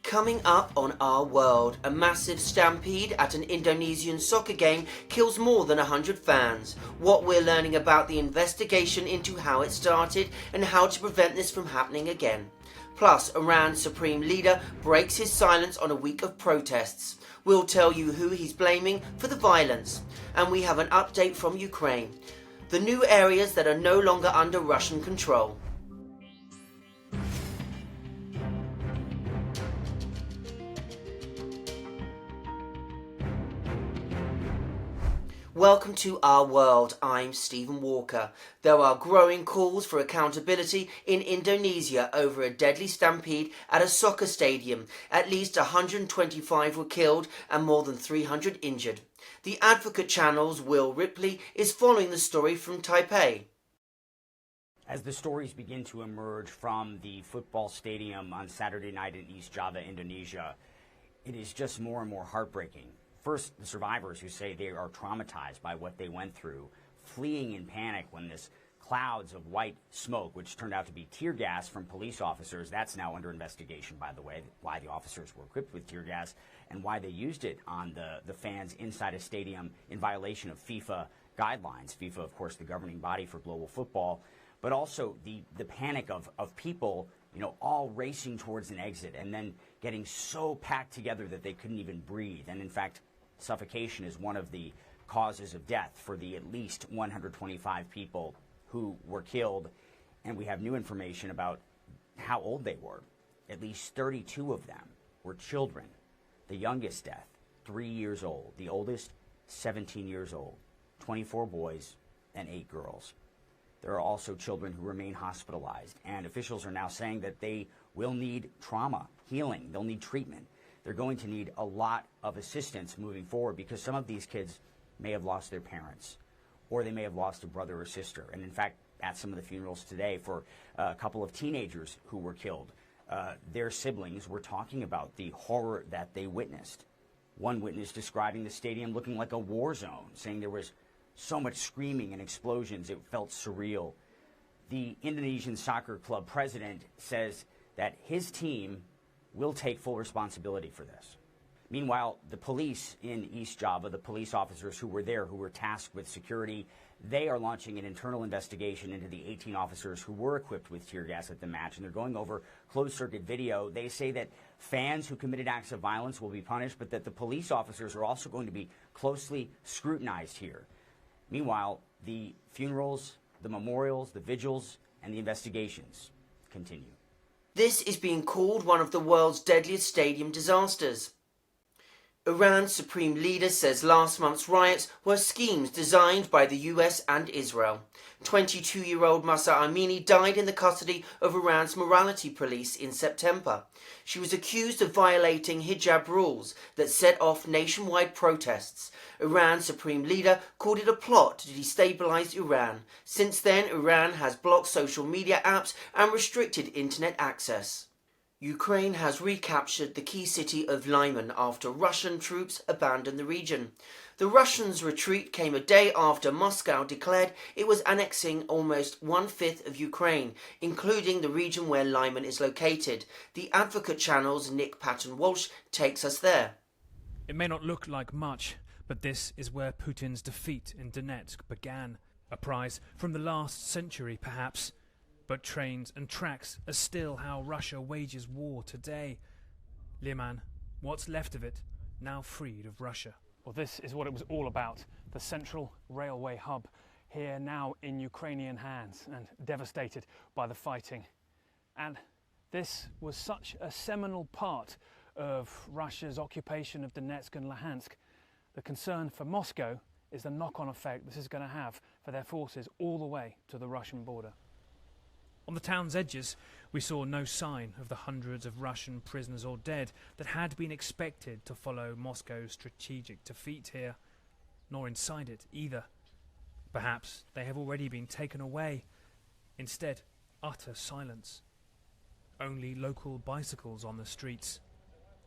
Coming up on Our World, a massive stampede at an Indonesian soccer game kills more than 100 fans. What we're learning about the investigation into how it started and how to prevent this from happening again. Plus, Iran's supreme leader breaks his silence on a week of protests. We'll tell you who he's blaming for the violence. And we have an update from Ukraine. The new areas that are no longer under Russian control. Welcome to Our World, I'm Stephen Walker. There are growing calls for accountability in Indonesia over a deadly stampede at a soccer stadium. At least 125 were killed and more than 300 injured. The Advocate Channel's Will Ripley is following the story from Taipei. As the stories begin to emerge from the football stadium on Saturday night in East Java, Indonesia, it is just more and more heartbreaking. First, the survivors who say they are traumatized by what they went through, fleeing in panic when this clouds of white smoke, which turned out to be tear gas from police officers, that's now under investigation, by the way, why the officers were equipped with tear gas and why they used it on the fans inside a stadium in violation of FIFA guidelines. FIFA, of course, the governing body for global football, but also the panic of people, all racing towards an exit and then getting so packed together that they couldn't even breathe. And in fact, suffocation is one of the causes of death for the at least 125 people who were killed. And we have new information about how old they were. At least 32 of them were children. The youngest death, 3 years old. The oldest, 17 years old. 24 boys and 8 girls. There are also children who remain hospitalized, and officials are now saying that they will need trauma, healing, they'll need treatment. They're going to need a lot of assistance moving forward because some of these kids may have lost their parents, or they may have lost a brother or sister. And in fact, at some of the funerals today for a couple of teenagers who were killed, their siblings were talking about the horror that they witnessed. One witness describing the stadium looking like a war zone, saying there was so much screaming and explosions, it felt surreal. The Indonesian soccer club president says that his team will take full responsibility for this. Meanwhile, the police in East Java, the police officers who were there, who were tasked with security, they are launching an internal investigation into the 18 officers who were equipped with tear gas at the match, and they're going over closed-circuit video. They say that fans who committed acts of violence will be punished, but that the police officers are also going to be closely scrutinized here. Meanwhile, the funerals, the memorials, the vigils, and the investigations continue. This is being called one of the world's deadliest stadium disasters. Iran's supreme leader says last month's riots were schemes designed by the US and Israel. 22-year-old Mahsa Amini died in the custody of Iran's morality police in September. She was accused of violating hijab rules that set off nationwide protests. Iran's supreme leader called it a plot to destabilize Iran. Since then, Iran has blocked social media apps and restricted internet access. Ukraine has recaptured the key city of Lyman after Russian troops abandoned the region. The Russians' retreat came a day after Moscow declared it was annexing almost 1/5 of Ukraine, including the region where Lyman is located. The Advocate Channel's Nick Patton-Walsh takes us there. It may not look like much, but this is where Putin's defeat in Donetsk began. A prize from the last century, perhaps. But trains and tracks are still how Russia wages war today. Liman, what's left of it, now freed of Russia? Well, this is what it was all about. The central railway hub, here now in Ukrainian hands and devastated by the fighting. And this was such a seminal part of Russia's occupation of Donetsk and Luhansk. The concern for Moscow is the knock-on effect this is going to have for their forces all the way to the Russian border. On the town's edges, we saw no sign of the hundreds of Russian prisoners or dead that had been expected to follow Moscow's strategic defeat here, nor inside it either. Perhaps they have already been taken away. Instead, utter silence. Only local bicycles on the streets.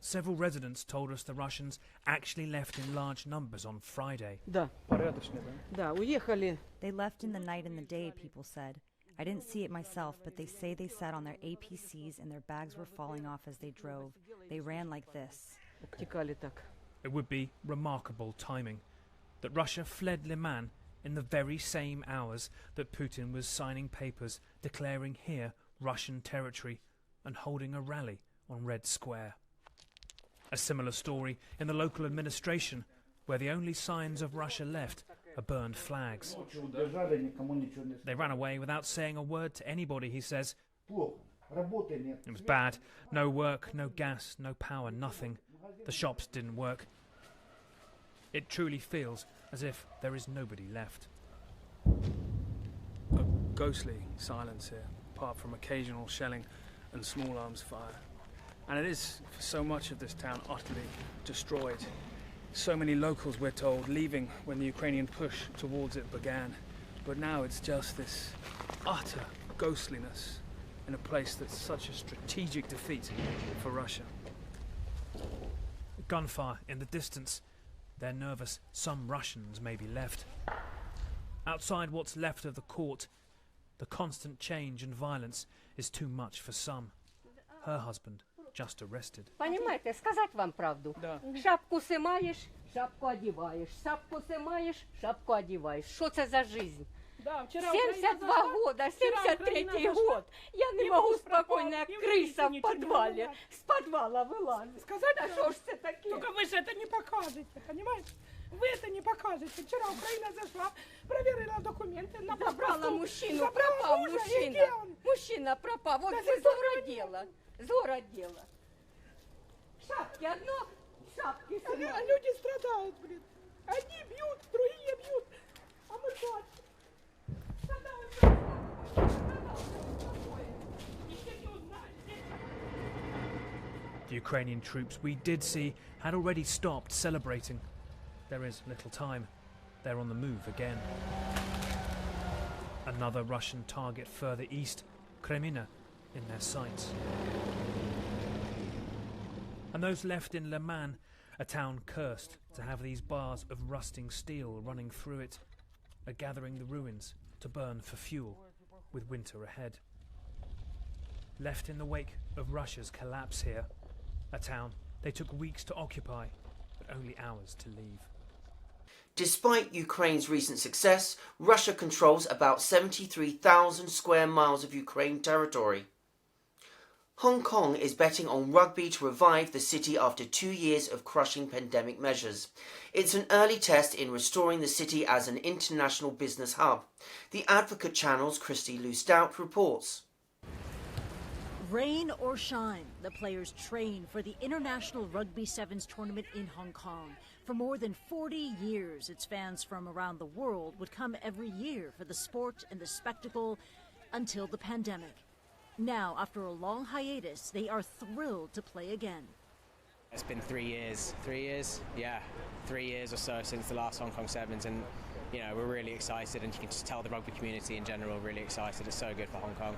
Several residents told us the Russians actually left in large numbers on Friday. They left in the night and the day, people said. I didn't see it myself, but they say they sat on their APCs and their bags were falling off as they drove. They ran like this. It would be remarkable timing that Russia fled Liman in the very same hours that Putin was signing papers declaring here Russian territory and holding a rally on Red Square. A similar story in the local administration, where the only signs of Russia left are burned flags. They ran away without saying a word to anybody, he says. It was bad. No work, no gas, no power, nothing. The shops didn't work. It truly feels as if there is nobody left. A ghostly silence here, apart from occasional shelling and small arms fire. And it is, for so much of this town, utterly destroyed. So many locals, we're told, leaving when the Ukrainian push towards it began. But now it's just this utter ghostliness in a place that's such a strategic defeat for Russia. Gunfire in the distance. They're nervous some Russians may be left. Outside what's left of the court, the constant change and violence is too much for some. Her husband just arrested. Понимаете, сказать вам правду. Да. Шапку снимаешь, шапку одеваешь. Шапку снимаешь, шапку одеваешь. Что это за жизнь? 72 года, 73-й год. Я не могу спокойно, как крыса в подвале. С подвала вылазить. Сказать, а что ж это такое? только вы же это не покажете, понимаете? Вы это не покажете. Вчера Украина зашла, проверила документы. На Забрала пропуск. мужчину, Забрала пропал мужа, и мужчина. где он? Мужчина пропал. Вот Да вы за зора дело. Зора дело. Шапки одно, шапки А снимают. люди страдают, блин. Одни бьют, другие бьют. А мы что? The Ukrainian troops we did see had already stopped celebrating. There is little time. They're on the move again. Another Russian target further east, Kremina, in their sights. And those left in Liman, a town cursed to have these bars of rusting steel running through it, are gathering the ruins to burn for fuel with winter ahead. Left in the wake of Russia's collapse here, a town they took weeks to occupy, but only hours to leave. Despite Ukraine's recent success, Russia controls about 73,000 square miles of Ukraine territory. Hong Kong is betting on rugby to revive the city after 2 years of crushing pandemic measures. It's an early test in restoring the city as an international business hub. The Advocate Channel's Christy Lou Stout reports. Rain or shine, the players train for the International Rugby Sevens tournament in Hong Kong. For more than 40 years, its fans from around the world would come every year for the sport and the spectacle until the pandemic. Now, after a long hiatus, they are thrilled to play again. It's been 3 years. 3 years? Yeah, 3 years or so since the last Hong Kong Sevens, and you know, we're really excited, and you can just tell the rugby community in general really excited. It's so good for Hong Kong.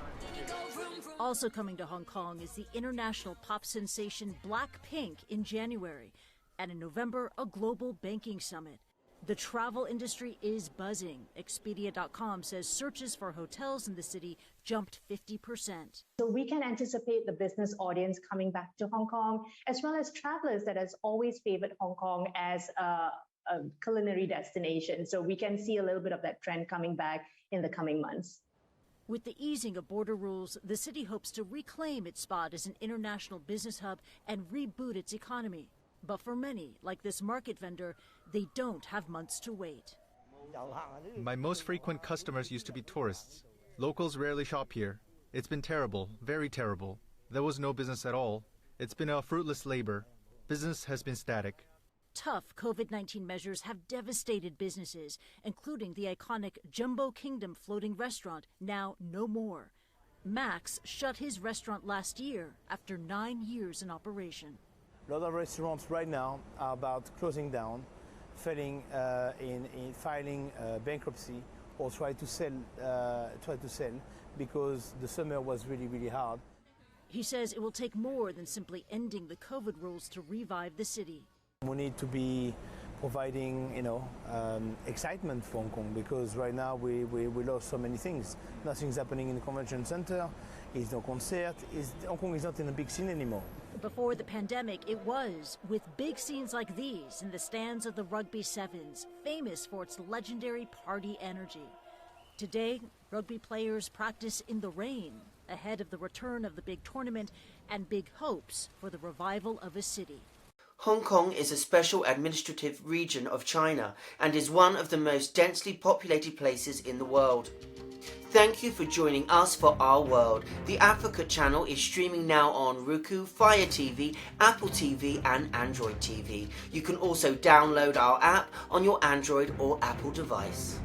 Also coming to Hong Kong is the international pop sensation Blackpink in January, and in November, a global banking summit. The travel industry is buzzing. Expedia.com says searches for hotels in the city jumped 50%. So we can anticipate the business audience coming back to Hong Kong, as well as travelers that has always favored Hong Kong as a culinary destination. So we can see a little bit of that trend coming back in the coming months. With the easing of border rules, the city hopes to reclaim its spot as an international business hub and reboot its economy. But for many, like this market vendor, they don't have months to wait. My most frequent customers used to be tourists. Locals rarely shop here. It's been terrible, very terrible. There was no business at all. It's been a fruitless labor. Business has been static. Tough COVID-19 measures have devastated businesses, including the iconic Jumbo Kingdom floating restaurant, now no more. Max shut his restaurant last year after 9 years in operation. A lot of restaurants right now are about closing down, filing bankruptcy, or try to sell because the summer was really hard. He says it will take more than simply ending the COVID rules to revive the city. We need to be providing, excitement for Hong Kong, because right now we lost so many things. Nothing's happening in the convention center. There's no concert. Hong Kong is not in a big scene anymore. Before the pandemic, it was, with big scenes like these in the stands of the Rugby Sevens, famous for its legendary party energy. Today, rugby players practice in the rain ahead of the return of the big tournament and big hopes for the revival of a city. Hong Kong is a special administrative region of China and is one of the most densely populated places in the world. Thank you for joining us for Our World. The Africa channel is streaming now on Roku, Fire TV, Apple TV and Android TV. You can also download our app on your Android or Apple device.